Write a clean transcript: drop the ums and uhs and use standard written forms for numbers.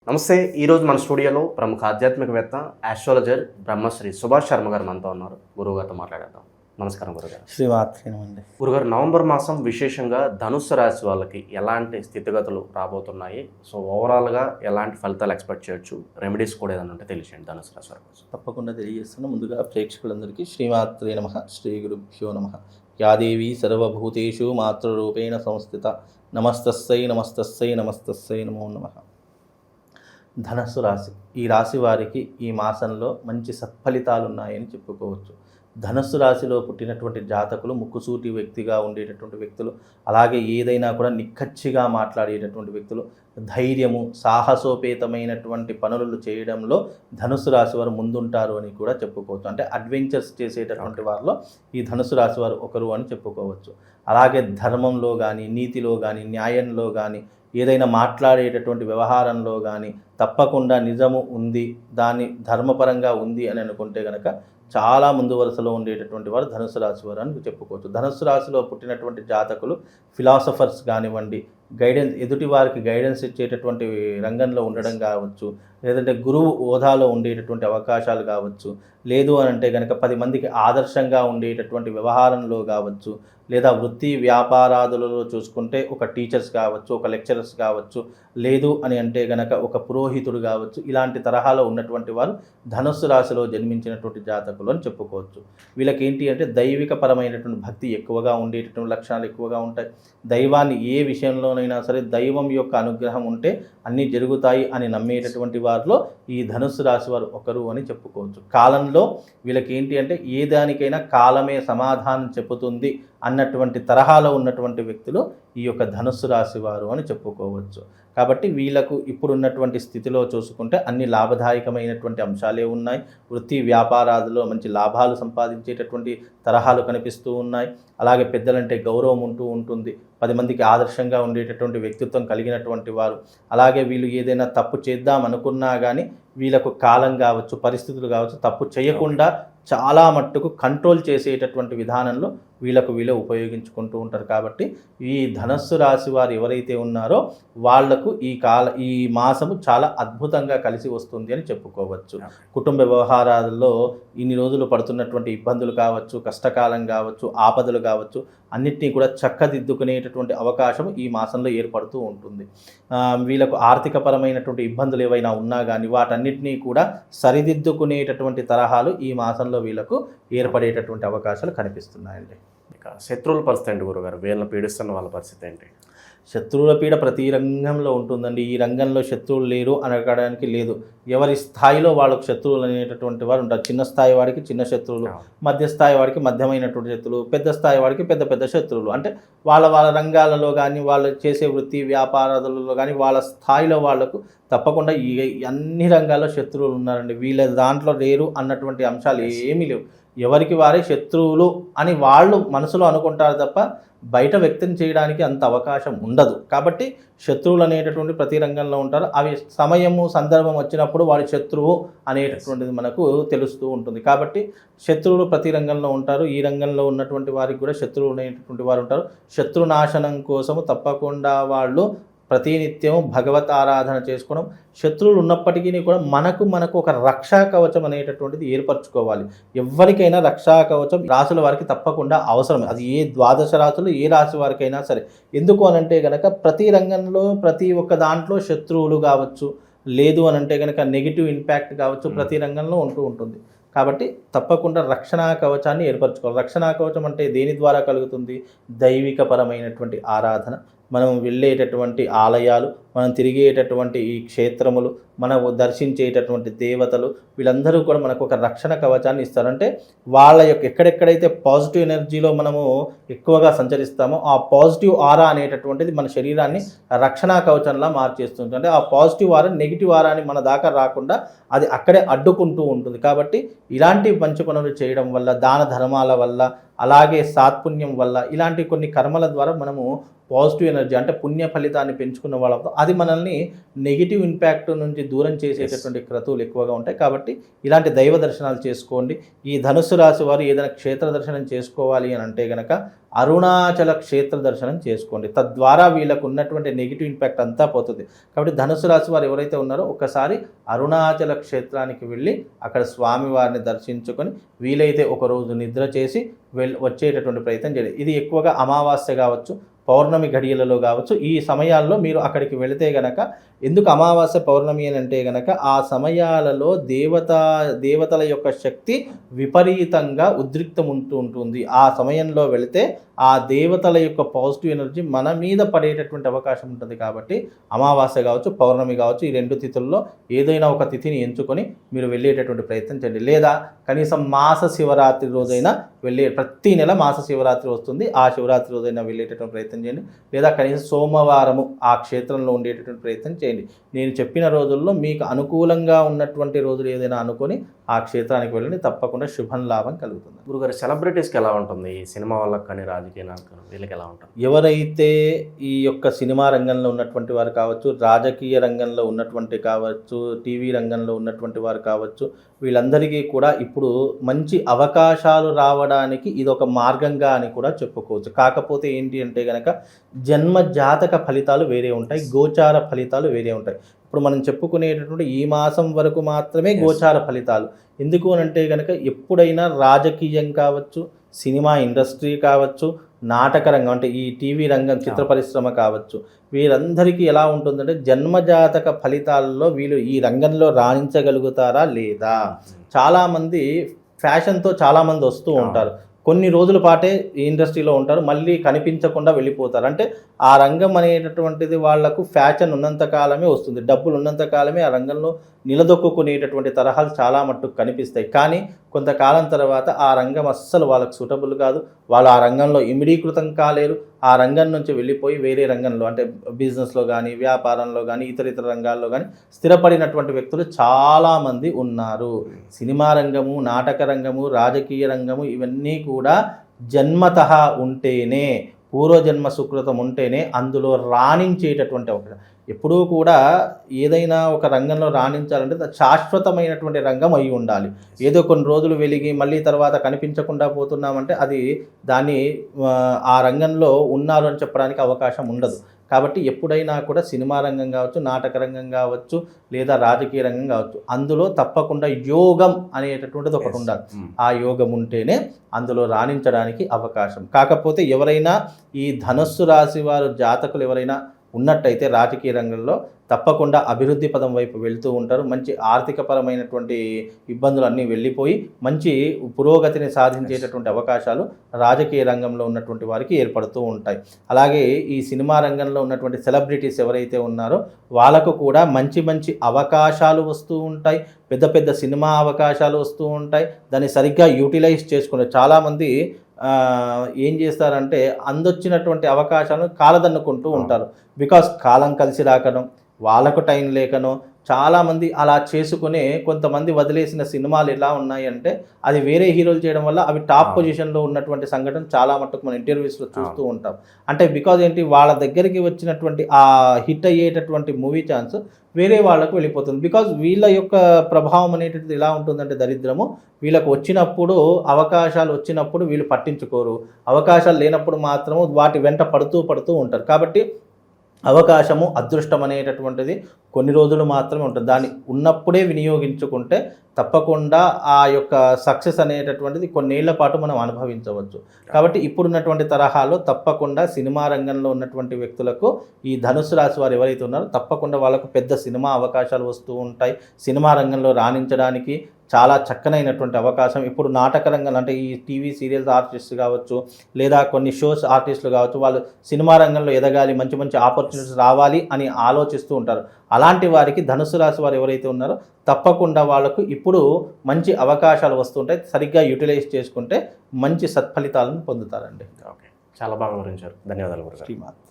నమస్తే. ఈరోజు మన స్టూడియోలో ప్రముఖ ఆధ్యాత్మికవేత్త ఆస్ట్రాలజర్ బ్రహ్మశ్రీ సుభాష్ శర్మ గారు మనతో ఉన్నారు. గురువుగారితో మాట్లాడేద్దాం. నమస్కారం గురుగారు. శ్రీమాత్రేనండి. గురుగారు, నవంబర్ మాసం విశేషంగా ధనుస్సు రాశి వాళ్ళకి ఎలాంటి స్థితిగతులు రాబోతున్నాయి? సో ఓవరాల్గా ఎలాంటి ఫలితాలు ఎక్స్పెక్ట్ చేయొచ్చు? రెమెడీస్ కూడా ఏదైనా ఉంటే తెలియజేయండి ధనుస్సు రాశి వారి కోసం. తప్పకుండా తెలియజేస్తున్నా. ముందుగా ప్రేక్షకులందరికీ శ్రీమాత్రే నమః, శ్రీ గురుభ్యో నమః. యాదేవి సర్వభూతేషు మాతృరూపేణ సంస్థిత నమస్తస్సై నమస్తస్సై నమస్తస్సై నమో నమః. ధనస్సు రాశి, ఈ రాశి వారికి ఈ మాసంలో మంచి సత్ఫలితాలు ఉన్నాయని చెప్పుకోవచ్చు. ధనస్సు రాశిలో పుట్టినటువంటి జాతకులు ముక్కుసూటి వ్యక్తిగా ఉండేటటువంటి వ్యక్తులు, అలాగే ఏదైనా కూడా నిక్కచ్చిగా మాట్లాడేటటువంటి వ్యక్తులు, ధైర్యము సాహసోపేతమైనటువంటి పనులు చేయడంలో ధనుసు రాశి వారు ముందుంటారు అని కూడా చెప్పుకోవచ్చు. అంటే అడ్వెంచర్స్ చేసేటటువంటి వారిలో ఈ ధనుసు రాశి వారు ఒకరు అని చెప్పుకోవచ్చు. అలాగే ధర్మంలో కానీ, నీతిలో కానీ, న్యాయంలో కానీ, ఏదైనా మాట్లాడేటటువంటి వ్యవహారంలో కానీ తప్పకుండా నిజము ఉంది, దాన్ని ధర్మపరంగా ఉంది అని అనుకుంటే కనుక చాలా ముందు వరుసలో ఉండేటటువంటి వారు ధనుసు రాశి వారు అని చెప్పుకోవచ్చు. ధనుసు రాశిలో పుట్టినటువంటి జాతకులు ఫిలాసఫర్స్ కానివ్వండి, గైడెన్స్, ఎదుటి వారికి గైడెన్స్ ఇచ్చేటటువంటి రంగంలో ఉండడం కావచ్చు, లేదంటే గురువు హోదాలో ఉండేటటువంటి అవకాశాలు కావచ్చు, లేదు అని అంటే కనుక 10 మందికి ఆదర్శంగా ఉండేటటువంటి వ్యవహారంలో కావచ్చు, లేదా వృత్తి వ్యాపారాదులలో చూసుకుంటే ఒక టీచర్స్ కావచ్చు, ఒక లెక్చరర్స్ కావచ్చు, లేదు అని అంటే కనుక ఒక పురోహితుడు కావచ్చు, ఇలాంటి తరహాలో ఉన్నటువంటి వారు ధనుస్సు రాశిలో జన్మించినటువంటి జాతకులు అని చెప్పుకోవచ్చు. వీళ్ళకి ఏంటి అంటే దైవిక పరమైనటువంటి భక్తి ఎక్కువగా ఉండేటటువంటి లక్షణాలు ఎక్కువగా ఉంటాయి. దైవాన్ని ఏ విషయంలోనైనా సరే దైవం యొక్క అనుగ్రహం ఉంటే అన్నీ జరుగుతాయి అని నమ్మేటటువంటి వారిలో ఈ ధనుస్సు రాశి వారు ఒకరు అని చెప్పుకోవచ్చు. కాలంలో వీళ్ళకి ఏంటి అంటే ఏ దానికైనా కాలమే సమాధానం చెబుతుంది అన్నటువంటి తరహాలో ఉన్నటువంటి వ్యక్తులు ఈ యొక్క ధనుస్సు రాశి వారు అని చెప్పుకోవచ్చు. కాబట్టి వీళ్ళకు ఇప్పుడున్నటువంటి స్థితిలో చూసుకుంటే అన్ని లాభదాయకమైనటువంటి అంశాలే ఉన్నాయి. వృత్తి వ్యాపారాలలో మంచి లాభాలు సంపాదించేటటువంటి తరహాలు కనిపిస్తూ ఉన్నాయి. అలాగే పెద్దలంటే గౌరవం ఉంటూ ఉంటుంది. 10 మందికి ఆదర్శంగా ఉండేటటువంటి వ్యక్తిత్వం కలిగినటువంటి వారు. అలాగే వీళ్ళు ఏదైనా తప్పు చేద్దాం అనుకున్నా కానీ వీళ్ళకు కాలం కావచ్చు, పరిస్థితులు కావచ్చు, తప్పు చేయకుండా చాలా మట్టుకు కంట్రోల్ చేసేటటువంటి విధానంలో వీళ్ళు ఉపయోగించుకుంటూ ఉంటారు. కాబట్టి ఈ ధనస్సు రాశి వారు ఎవరైతే ఉన్నారో వాళ్లకు ఈ మాసము చాలా అద్భుతంగా కలిసి వస్తుంది అని చెప్పుకోవచ్చు. కుటుంబ వ్యవహారాల్లో ఇన్ని రోజులు పడుతున్నటువంటి ఇబ్బందులు కావచ్చు, కష్టకాలం కావచ్చు, ఆపదలు కావచ్చు, అన్నిటినీ కూడా చక్కదిద్దుకునేటటువంటి అవకాశం ఈ మాసంలో ఏర్పడుతూ ఉంటుంది. వీళ్ళకు ఆర్థికపరమైనటువంటి ఇబ్బందులు ఏవైనా ఉన్నా కానీ వాటన్నిటినీ కూడా సరిదిద్దుకునేటటువంటి తరహాలు ఈ మాసంలో వీళ్ళకు ఏర్పడేటటువంటి అవకాశాలు కనిపిస్తున్నాయండి. ఇక శత్రువుల పరిస్థితి ఏంటి గురుగారు? వీళ్ళని పీడిస్తున్న వాళ్ళ పరిస్థితి ఏంటి? శత్రువుల పీడ ప్రతి రంగంలో ఉంటుందండి. ఈ రంగంలో శత్రువులు లేరు అనడానికి లేదు. ఎవరి స్థాయిలో వాళ్ళకు శత్రువులు అనేటటువంటి వారు ఉంటారు. చిన్న స్థాయి వాడికి చిన్న శత్రువులు, మధ్య స్థాయి వాడికి మధ్యమైనటువంటి శత్రువులు, పెద్ద స్థాయి వాడికి పెద్ద పెద్ద శత్రువులు. అంటే వాళ్ళ రంగాలలో కానీ, వాళ్ళు చేసే వృత్తి వ్యాపారాలలో కానీ వాళ్ళ స్థాయిలో వాళ్లకు తప్పకుండా ఈ అన్ని రంగాల్లో శత్రువులు ఉన్నారండి. వీళ్ళ దాంట్లో లేరు అన్నటువంటి అంశాలు ఏమీ లేవు. ఎవరికి వారే శత్రువులు అని వాళ్ళు మనసులో అనుకుంటారు తప్ప బయట వ్యక్తం చేయడానికి అంత అవకాశం ఉండదు. కాబట్టి శత్రువులు అనేటటువంటి ప్రతి రంగంలో ఉంటారు. అవి సమయము సందర్భం వచ్చినప్పుడు వాడి శత్రువు అనేటటువంటిది మనకు తెలుస్తూ ఉంటుంది. కాబట్టి శత్రువులు ప్రతి రంగంలో ఉంటారు. ఈ రంగంలో ఉన్నటువంటి వారికి కూడా శత్రువులు అనేటటువంటి వారు ఉంటారు. శత్రునాశనం కోసము తప్పకుండా వాళ్ళు ప్రతినిత్యం భగవత్ ఆరాధన చేసుకోవడం, శత్రువులు ఉన్నప్పటికీ కూడా మనకు ఒక రక్షా కవచం అనేటటువంటిది ఏర్పరచుకోవాలి. ఎవరికైనా రక్షా కవచం రాశుల వారికి తప్పకుండా అవసరం. అది ఏ ద్వాదశ రాశులు ఏ రాశి వారికైనా సరే. ఎందుకు అనంటే కనుక ప్రతి రంగంలో ప్రతి ఒక్క దాంట్లో శత్రువులు కావచ్చు, లేదు అనంటే కనుక నెగిటివ్ ఇంపాక్ట్ కావచ్చు, ప్రతి రంగంలో ఉంటూ ఉంటుంది. కాబట్టి తప్పకుండా రక్షణా కవచాన్ని ఏర్పరచుకోవాలి. రక్షణా కవచం అంటే దేని ద్వారా కలుగుతుంది? దైవికపరమైనటువంటి ఆరాధన, మనం వెళ్ళేటటువంటి ఆలయాలు, మనం తిరిగేటటువంటి ఈ క్షేత్రములు, మనము దర్శించేటటువంటి దేవతలు, వీళ్ళందరూ కూడా మనకు ఒక రక్షణ కవచాన్ని ఇస్తారంటే వాళ్ళ యొక్క ఎక్కడెక్కడైతే పాజిటివ్ ఎనర్జీలో మనము ఎక్కువగా సంచరిస్తామో ఆ పాజిటివ్ ఆరా అనేటటువంటిది మన శరీరాన్ని రక్షణా కవచంలా మార్చేస్తుంది. అంటే ఆ పాజిటివ్ ఆరా నెగిటివ్ ఆరాని మన దాకా రాకుండా అది అక్కడే అడ్డుకుంటూ ఉంటుంది. కాబట్టి ఇలాంటి మంచి పనులు చేయడం వల్ల, దాన ధర్మాల వల్ల, అలాగే సాత్పుణ్యం వల్ల, ఇలాంటి కొన్ని కర్మల ద్వారా మనము పాజిటివ్ ఎనర్జీ అంటే పుణ్య ఫలితాన్ని పెంచుకున్న వాళ్ళతో అది మనల్ని నెగిటివ్ ఇంపాక్ట్ నుంచి దూరం చేసేటటువంటి క్రతువులు ఎక్కువగా ఉంటాయి. కాబట్టి ఇలాంటి దైవ దర్శనాలు చేసుకోండి. ఈ ధనుస్సు రాశి వారు ఏదైనా క్షేత్ర దర్శనం చేసుకోవాలి అని అంటే గనక అరుణాచల క్షేత్ర దర్శనం చేసుకోండి. తద్వారా వీళ్ళకు ఉన్నటువంటి నెగిటివ్ ఇంపాక్ట్ అంతా పోతుంది. కాబట్టి ధనుస్సు రాశి వారు ఎవరైతే ఉన్నారో ఒక్కసారి అరుణాచల క్షేత్రానికి వెళ్ళి అక్కడ స్వామివారిని దర్శించుకొని వీలైతే ఒకరోజు నిద్ర చేసి వచ్చేటటువంటి ప్రయత్నం చేయాలి. ఇది ఎక్కువగా అమావాస్య కావచ్చు, పౌర్ణమి ఘడియలలో కావచ్చు, ఈ సమయాల్లో మీరు అక్కడికి వెళితే గనక, ఎందుకు అమావాస్య పౌర్ణమి అని అంటే గనక ఆ సమయాలలో దేవతల యొక్క శక్తి విపరీతంగా ఉద్రిక్తం ఉంటుంది. ఆ సమయంలో వెళితే ఆ దేవతల యొక్క పాజిటివ్ ఎనర్జీ మన మీద పడేటటువంటి అవకాశం ఉంటుంది. కాబట్టి అమావాస్య కావచ్చు, పౌర్ణమి కావచ్చు, ఈ 2 తిథుల్లో ఏదైనా ఒక తిథిని ఎంచుకొని మీరు వెళ్ళేటటువంటి ప్రయత్నం చేయండి. లేదా కనీసం మాస శివరాత్రి రోజైనా ప్రతి నెల మాస శివరాత్రి వస్తుంది, ఆ శివరాత్రి రోజైనా వెళ్ళేటటువంటి ప్రయత్నం చేయండి. లేదా కనీసం సోమవారము ఆ క్షేత్రంలో ఉండేటటువంటి ప్రయత్నం చేయండి. నేను చెప్పిన రోజుల్లో మీకు అనుకూలంగా ఉన్నటువంటి రోజులు ఏదైనా అనుకొని ఆ క్షేత్రానికి వెళ్ళండి. తప్పకుండా శుభం లాభం కలుగుతుంది. గురుగారు, సెలబ్రిటీస్కి ఎలా ఉంటుంది? ఈ సినిమా వాళ్ళకి కానీ రాజకీయ నాయకులు వీళ్ళకి ఎలా ఉంటుంది? ఎవరైతే ఈ యొక్క సినిమా రంగంలో ఉన్నటువంటి వారు కావచ్చు, రాజకీయ రంగంలో ఉన్నటువంటి కావచ్చు, టీవీ రంగంలో ఉన్నటువంటి వారు కావచ్చు, వీళ్ళందరికీ కూడా ఇప్పుడు మంచి అవకాశాలు రావడానికి ఇది ఒక మార్గంగా అని కూడా చెప్పుకోవచ్చు. కాకపోతే ఏంటి అంటే కనుక జన్మ జాతక ఫలితాలు వేరే ఉంటాయి, గోచార ఫలితాలు వేరే ఉంటాయి. ఇప్పుడు మనం చెప్పుకునేటటువంటి ఈ మాసం వరకు మాత్రమే గోచార ఫలితాలు. ఎందుకు అని అంటే కనుక ఎప్పుడైనా రాజకీయం కావచ్చు, సినిమా ఇండస్ట్రీ కావచ్చు, నాటక రంగం అంటే ఈ టీవీ రంగం, చిత్ర పరిశ్రమ కావచ్చు, వీరందరికీ ఎలా ఉంటుందంటే జన్మజాతక ఫలితాల్లో వీళ్ళు ఈ రంగంలో రాణించగలుగుతారా లేదా. చాలామంది ఫ్యాషన్తో చాలామంది వస్తూ ఉంటారు, కొన్ని రోజుల పాటే ఈ ఇండస్ట్రీలో ఉంటారు, మళ్ళీ కనిపించకుండా వెళ్ళిపోతారు. అంటే ఆ రంగం అనేటటువంటిది వాళ్లకు ఫ్యాషన్ ఉన్నంత కాలమే వస్తుంది, డబ్బులు ఉన్నంత కాలమే ఆ రంగంలో నిలదొక్కునేటటువంటి తరహాలు చాలా మట్టుకు కనిపిస్తాయి. కానీ కొంతకాలం తర్వాత ఆ రంగం అస్సలు వాళ్ళకు సూటబుల్ కాదు, వాళ్ళు ఆ రంగంలో ఇమిడీకృతం కాలేరు. ఆ రంగం నుంచి వెళ్ళిపోయి వేరే రంగంలో అంటే బిజినెస్లో కానీ, వ్యాపారంలో కానీ, ఇతర రంగాల్లో కానీ స్థిరపడినటువంటి వ్యక్తులు చాలామంది ఉన్నారు. సినిమా రంగము, నాటక రంగము, రాజకీయ రంగము ఇవన్నీ కూడా జన్మతః ఉంటేనే, పూర్వజన్మ సుకృతం ఉంటేనే అందులో రాణించేటటువంటి అవకాశం. ఎప్పుడూ కూడా ఏదైనా ఒక రంగంలో రాణించాలంటే శాశ్వతమైనటువంటి రంగం అయి ఉండాలి. ఏదో కొన్ని రోజులు వెలిగి మళ్ళీ తర్వాత కనిపించకుండా పోతున్నామంటే అది దాన్ని ఆ రంగంలో ఉన్నారు అని చెప్పడానికి అవకాశం ఉండదు. కాబట్టి ఎప్పుడైనా కూడా సినిమా రంగం కావచ్చు, నాటక రంగం కావచ్చు, లేదా రాజకీయ రంగం కావచ్చు, అందులో తప్పకుండా యోగం అనేటటువంటిది ఒకటి ఉండాలి. ఆ యోగం ఉంటేనే అందులో రాణించడానికి అవకాశం. కాకపోతే ఎవరైనా ఈ ధనుస్సు రాశి వారు జాతకులు ఎవరైనా ఉన్నట్టయితే రాజకీయ రంగంలో తప్పకుండా అభివృద్ధి పదం వైపు వెళ్తూ ఉంటారు. మంచి ఆర్థికపరమైనటువంటి ఇబ్బందులు అన్నీ వెళ్ళిపోయి మంచి పురోగతిని సాధించేటటువంటి అవకాశాలు రాజకీయ రంగంలో ఉన్నటువంటి వారికి ఏర్పడుతూ ఉంటాయి. అలాగే ఈ సినిమా రంగంలో ఉన్నటువంటి సెలబ్రిటీస్ ఎవరైతే ఉన్నారో వాళ్ళకు కూడా మంచి మంచి అవకాశాలు వస్తూ ఉంటాయి, పెద్ద పెద్ద సినిమా అవకాశాలు వస్తూ ఉంటాయి. దాన్ని సరిగ్గా యూటిలైజ్ చేసుకునే చాలామంది ఏం చేస్తారంటే అందొచ్చినటువంటి అవకాశాలను కాలదన్నుకుంటూ ఉంటారు. బికాస్ కాలం కలిసి రాకడం, వాళ్ళకు టైం లేకనో చాలామంది అలా చేసుకునే కొంతమంది వదిలేసిన సినిమాలు ఎలా ఉన్నాయంటే అది వేరే హీరోలు చేయడం వల్ల అవి టాప్ పొజిషన్లో ఉన్నటువంటి సంఘటన చాలా మట్టుకు మనం ఇంటర్వ్యూస్లో చూస్తూ ఉంటాం. అంటే బికాజ్ ఏంటి, వాళ్ళ దగ్గరికి వచ్చినటువంటి ఆ హిట్ అయ్యేటటువంటి మూవీ ఛాన్స్ వేరే వాళ్ళకు వెళ్ళిపోతుంది. బికాజ్ వీళ్ళ యొక్క ప్రభావం అనేటువంటిది ఎలా ఉంటుందంటే దరిద్రము, వీళ్ళకు వచ్చినప్పుడు అవకాశాలు వచ్చినప్పుడు వీళ్ళు పట్టించుకోరు, అవకాశాలు లేనప్పుడు మాత్రము వాటి వెంట పడుతూ ఉంటారు. కాబట్టి అవకాశము, అదృష్టం అనేటటువంటిది కొన్ని రోజులు మాత్రమే ఉంటుంది. దాన్ని ఉన్నప్పుడే వినియోగించుకుంటే తప్పకుండా ఆ యొక్క సక్సెస్ అనేటటువంటిది కొన్నేళ్ల పాటు మనం అనుభవించవచ్చు. కాబట్టి ఇప్పుడున్నటువంటి తరహాలో తప్పకుండా సినిమా రంగంలో ఉన్నటువంటి వ్యక్తులకు ఈ ధనుస్సు రాశి వారు ఎవరైతే ఉన్నారో తప్పకుండా వాళ్ళకు పెద్ద సినిమా అవకాశాలు వస్తూ ఉంటాయి. సినిమా రంగంలో రాణించడానికి చాలా చక్కనైనటువంటి అవకాశం. ఇప్పుడు నాటక రంగం అంటే ఈ టీవీ సీరియల్స్ ఆర్టిస్ట్ కావచ్చు, లేదా కొన్ని షోస్ ఆర్టిస్టులు కావచ్చు, వాళ్ళు సినిమా రంగంలో ఎదగాలి, మంచి మంచి ఆపర్చునిటీస్ రావాలి అని ఆలోచిస్తూ ఉంటారు. అలాంటి వారికి ధనుస్సు రాశి వారు ఎవరైతే ఉన్నారో తప్పకుండా వాళ్ళకు ఇప్పుడు మంచి అవకాశాలు వస్తుంటాయి. సరిగ్గా యూటిలైజ్ చేసుకుంటే మంచి సత్ఫలితాలను పొందుతారండి. ఓకే, చాలా బాగా వివరించారు. ధన్యవాదాలు గురుగారు. శ్రీమాత్రే.